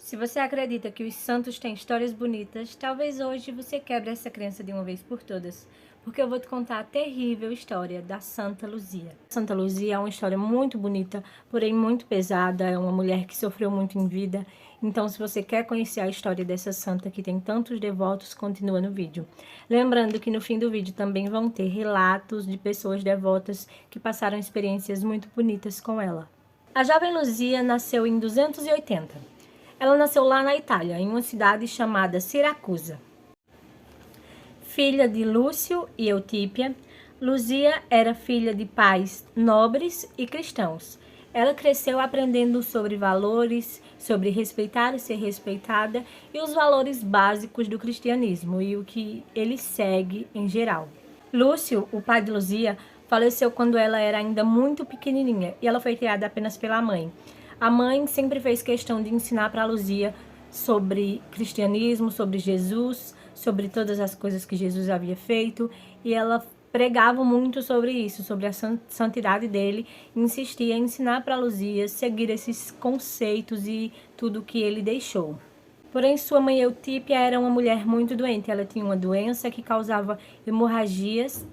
Se você acredita que os santos têm histórias bonitas, talvez hoje você quebre essa crença de uma vez por todas, porque eu vou te contar a terrível história da Santa Luzia. Santa Luzia é uma história muito bonita, porém muito pesada, é uma mulher que sofreu muito em vida. Então, se você quer conhecer a história dessa santa que tem tantos devotos, continua no vídeo. Lembrando que no fim do vídeo também vão ter relatos de pessoas devotas que passaram experiências muito bonitas com ela. A jovem Luzia nasceu em 280. Ela nasceu lá na Itália, em uma cidade chamada Siracusa. Filha de Lúcio e Eutípia, Luzia era filha de pais nobres e cristãos. Ela cresceu aprendendo sobre valores, sobre respeitar e ser respeitada e os valores básicos do cristianismo e o que ele segue em geral. Lúcio, o pai de Luzia, faleceu quando ela era ainda muito pequenininha e ela foi criada apenas pela mãe. A mãe sempre fez questão de ensinar para Luzia sobre cristianismo, sobre Jesus, sobre todas as coisas que Jesus havia feito, e ela pregava muito sobre isso, sobre a santidade dele, e insistia em ensinar para Luzia seguir esses conceitos e tudo que ele deixou. Porém, sua mãe Eutípia era uma mulher muito doente, ela tinha uma doença que causava hemorragias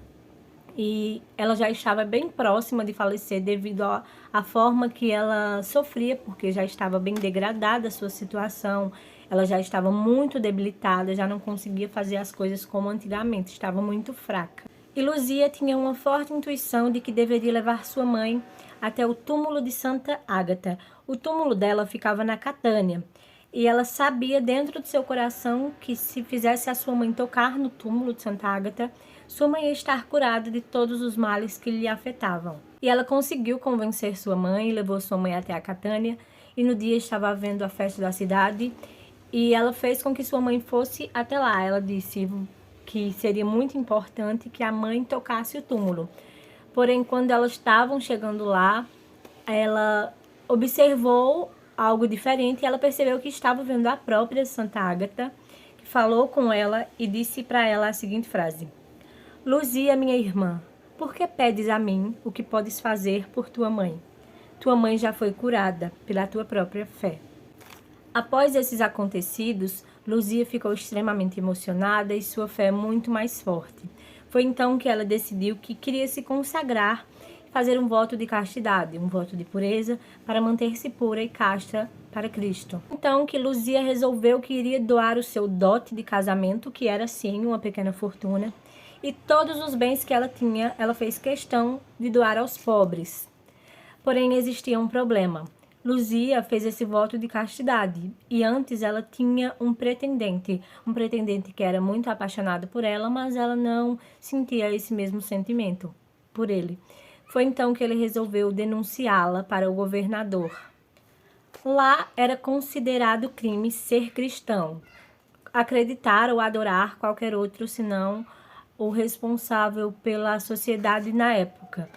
e ela já estava bem próxima de falecer devido à forma que ela sofria, porque já estava bem degradada a sua situação, ela já estava muito debilitada, já não conseguia fazer as coisas como antigamente, estava muito fraca. E Luzia tinha uma forte intuição de que deveria levar sua mãe até o túmulo de Santa Ágata. O túmulo dela ficava na Catânia, e ela sabia dentro do seu coração que se fizesse a sua mãe tocar no túmulo de Santa Ágata, sua mãe ia estar curada de todos os males que lhe afetavam. E ela conseguiu convencer sua mãe, levou sua mãe até a Catânia, e no dia estava havendo a festa da cidade, e ela fez com que sua mãe fosse até lá. Ela disse que seria muito importante que a mãe tocasse o túmulo. Porém, quando elas estavam chegando lá, ela observou algo diferente e ela percebeu que estava vendo a própria Santa Ágata, que falou com ela e disse para ela a seguinte frase: Luzia, minha irmã, por que pedes a mim o que podes fazer por tua mãe? Tua mãe já foi curada pela tua própria fé. Após esses acontecidos, Luzia ficou extremamente emocionada e sua fé muito mais forte. Foi então que ela decidiu que queria se consagrar, fazer um voto de castidade, um voto de pureza, para manter-se pura e casta para Cristo. Então que Luzia resolveu que iria doar o seu dote de casamento, que era sim uma pequena fortuna, e todos os bens que ela tinha, ela fez questão de doar aos pobres. Porém, existia um problema. Luzia fez esse voto de castidade e antes ela tinha um pretendente que era muito apaixonado por ela, mas ela não sentia esse mesmo sentimento por ele. Foi então que ele resolveu denunciá-la para o governador. Lá era considerado crime ser cristão, acreditar ou adorar qualquer outro senão o responsável pela sociedade na época.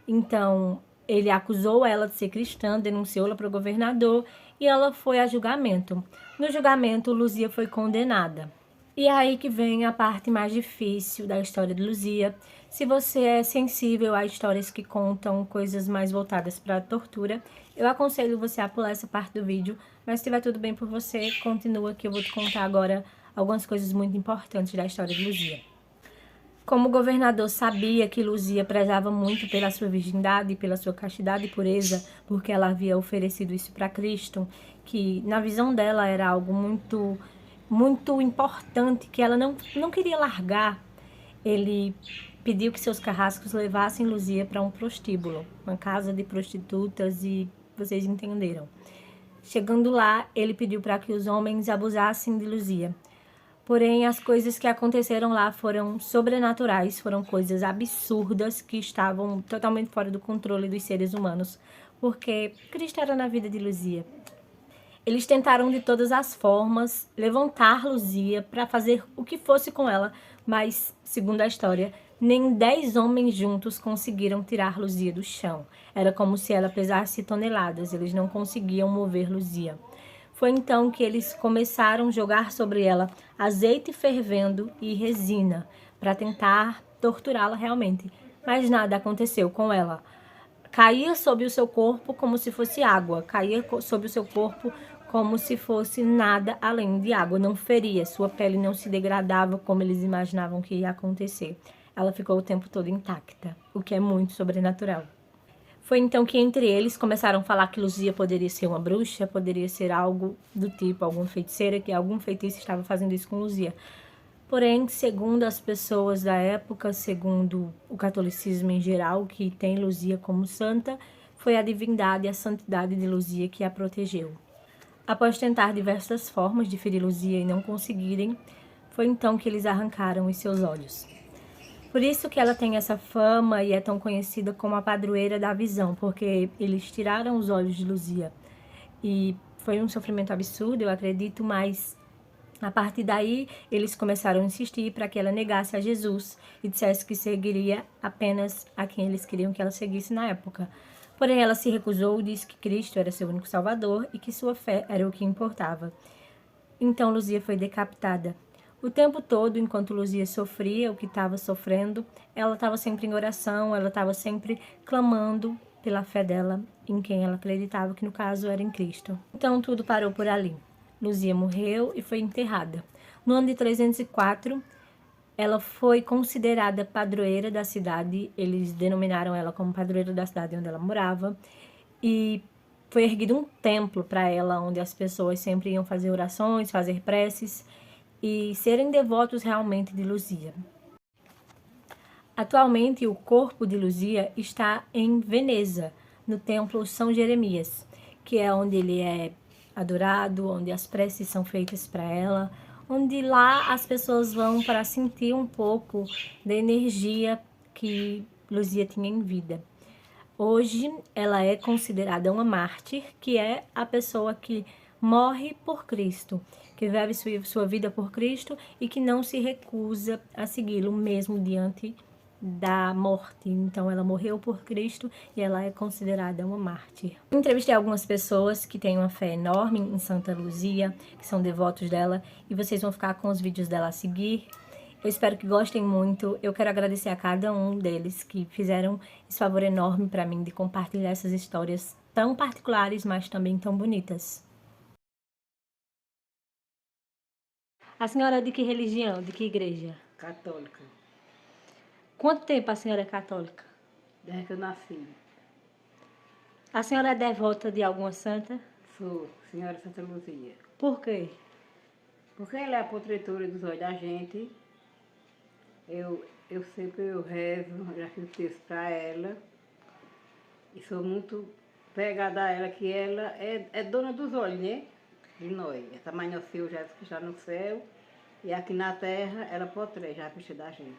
Então, ele acusou ela de ser cristã, denunciou-la para o governador e ela foi a julgamento. No julgamento, Luzia foi condenada. E é aí que vem a parte mais difícil da história de Luzia. Se você é sensível a histórias que contam coisas mais voltadas para a tortura, eu aconselho você a pular essa parte do vídeo, mas se estiver tudo bem por você, continua que eu vou te contar agora algumas coisas muito importantes da história de Luzia. Como o governador sabia que Luzia prezava muito pela sua virgindade, pela sua castidade e pureza, porque ela havia oferecido isso para Cristo, que na visão dela era algo muito importante, que ela não queria largar, ele pediu que seus carrascos levassem Luzia para um prostíbulo, uma casa de prostitutas, e vocês entenderam. Chegando lá, ele pediu para que os homens abusassem de Luzia. Porém, as coisas que aconteceram lá foram sobrenaturais, foram coisas absurdas que estavam totalmente fora do controle dos seres humanos, porque Cristo era na vida de Luzia. Eles tentaram de todas as formas levantar Luzia para fazer o que fosse com ela, mas, segundo a história, nem 10 homens juntos conseguiram tirar Luzia do chão. Era como se ela pesasse toneladas, eles não conseguiam mover Luzia. Foi então que eles começaram a jogar sobre ela azeite fervendo e resina, para tentar torturá-la realmente. Mas nada aconteceu com ela. Caía sobre o seu corpo como se fosse água, caía sobre o seu corpo como se fosse nada além de água, não feria, sua pele não se degradava como eles imaginavam que ia acontecer. Ela ficou o tempo todo intacta, o que é muito sobrenatural. Foi então que entre eles começaram a falar que Luzia poderia ser uma bruxa, poderia ser algo do tipo, alguma feiticeira, que algum feitiço estava fazendo isso com Luzia. Porém, segundo as pessoas da época, segundo o catolicismo em geral, que tem Luzia como santa, foi a divindade e a santidade de Luzia que a protegeu. Após tentar diversas formas de ferir Luzia e não conseguirem, foi então que eles arrancaram os seus olhos. Por isso que ela tem essa fama e é tão conhecida como a padroeira da visão, porque eles tiraram os olhos de Luzia. E foi um sofrimento absurdo, eu acredito, mas a partir daí eles começaram a insistir para que ela negasse a Jesus e dissesse que seguiria apenas a quem eles queriam que ela seguisse na época. Porém, ela se recusou, disse que Cristo era seu único salvador e que sua fé era o que importava. Então Luzia foi decapitada. O tempo todo, enquanto Luzia sofria o que estava sofrendo, ela estava sempre em oração, ela estava sempre clamando pela fé dela, em quem ela acreditava, que no caso era em Cristo. Então tudo parou por ali. Luzia morreu e foi enterrada. No ano de 304, ela foi considerada padroeira da cidade, eles denominaram ela como padroeira da cidade onde ela morava, e foi erguido um templo para ela, onde as pessoas sempre iam fazer orações, fazer preces e serem devotos realmente de Luzia. Atualmente, o corpo de Luzia está em Veneza, no templo São Jeremias, que é onde ele é adorado, onde as preces são feitas para ela, onde lá as pessoas vão para sentir um pouco da energia que Luzia tinha em vida. Hoje ela é considerada uma mártir, que é a pessoa que morre por Cristo, que vive sua vida por Cristo e que não se recusa a segui-lo mesmo diante da morte. Então ela morreu por Cristo e ela é considerada uma mártir. Entrevistei algumas pessoas que têm uma fé enorme em Santa Luzia, que são devotos dela, e vocês vão ficar com os vídeos dela a seguir. Eu espero que gostem muito. Eu quero agradecer a cada um deles que fizeram esse favor enorme para mim de compartilhar essas histórias tão particulares, mas também tão bonitas. A senhora é de que religião, de que igreja? Católica, Quanto tempo a senhora é católica? desde que eu nasci. A senhora é devota de alguma santa? Sou Senhora Santa Luzia. Por quê? Porque ela é a protetora dos olhos da gente. Eu sempre rezo, já fiz texto para ela. E sou muito pegada a ela, que ela é dona dos olhos, né? De nós. Essa mãe nossa já que está no céu. E aqui na terra, ela protege a vista da gente.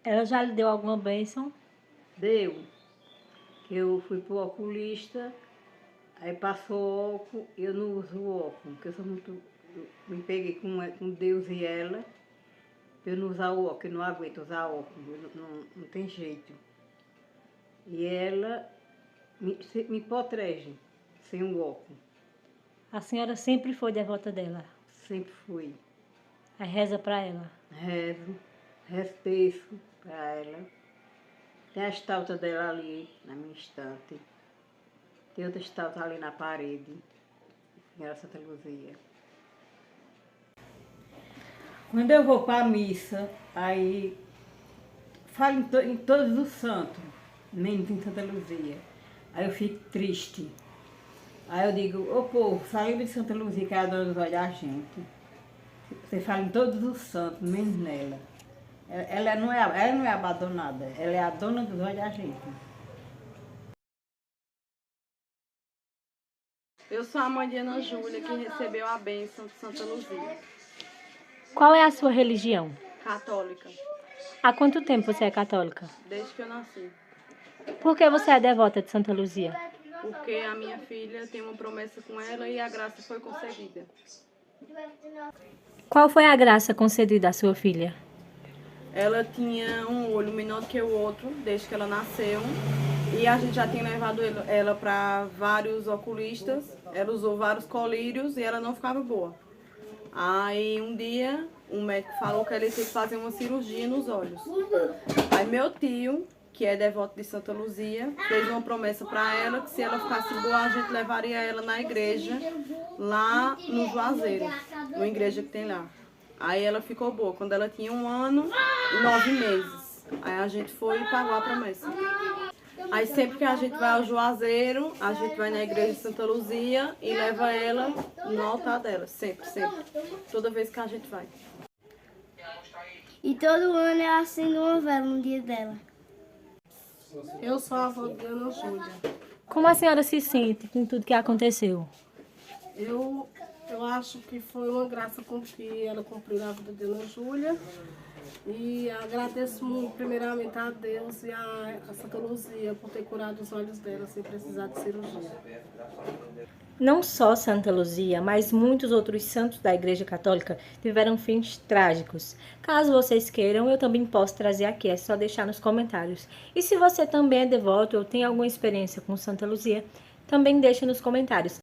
Ela já lhe deu alguma bênção? Deu. Que eu fui pro oculista, aí passou óculos, eu não uso óculos, porque eu sou muito. Me peguei com Deus e ela, pra eu não usar óculos, eu não aguento usar óculos, não tem jeito. E ela me protege sem um óculos. A senhora sempre foi devota dela? Sempre fui. Aí reza para ela? Rezo, respeito para ela. Tem a estátua dela ali na minha estante. Tem outra estátua ali na parede. Senhora Santa Luzia. Quando eu vou para a missa, aí falo em todos os santos, menos em Santa Luzia. Aí eu fico triste. Aí eu digo, ô povo, saiu de Santa Luzia, que é a dona dos olhos da gente. Você fala em todos os santos, menos nela. Ela não é abandonada, ela é a dona dos olhos da gente. Eu sou a mãe de Ana Júlia, que recebeu a bênção de Santa Luzia, Qual é a sua religião? católica, Há quanto tempo você é católica? desde que eu nasci. Por que você é devota de Santa Luzia? Porque a minha filha tem uma promessa com ela e a graça foi concedida. Qual foi a graça concedida à sua filha? Ela tinha um olho menor do que o outro, desde que ela nasceu. E a gente já tinha levado ela para vários oculistas. Ela usou vários colírios e ela não ficava boa. Aí um dia, um médico falou que ela ia ter que fazer uma cirurgia nos olhos. Aí meu tio, que é devoto de Santa Luzia, fez uma promessa para ela que se ela ficasse boa, a gente levaria ela na igreja, lá no Juazeiro, uma igreja que tem lá. Aí ela ficou boa, quando ela tinha 1 ano e 9 meses. Aí a gente foi e pagou a promessa. Aí sempre que a gente vai ao Juazeiro, a gente vai na igreja de Santa Luzia e leva ela no altar dela, sempre, sempre. Toda vez que a gente vai. E todo ano eu acendo uma vela no dia dela. Eu sou a avó de Ana Júlia. Como a senhora se sente com tudo que aconteceu? Eu acho que foi uma graça com que ela cumpriu a vida de Ana Júlia. E agradeço muito, primeiramente, a Deus e a Santa Luzia por ter curado os olhos dela sem precisar de cirurgia. Não só Santa Luzia, mas muitos outros santos da Igreja Católica tiveram fins trágicos. Caso vocês queiram, eu também posso trazer aqui, é só deixar nos comentários. E se você também é devoto ou tem alguma experiência com Santa Luzia, também deixa nos comentários.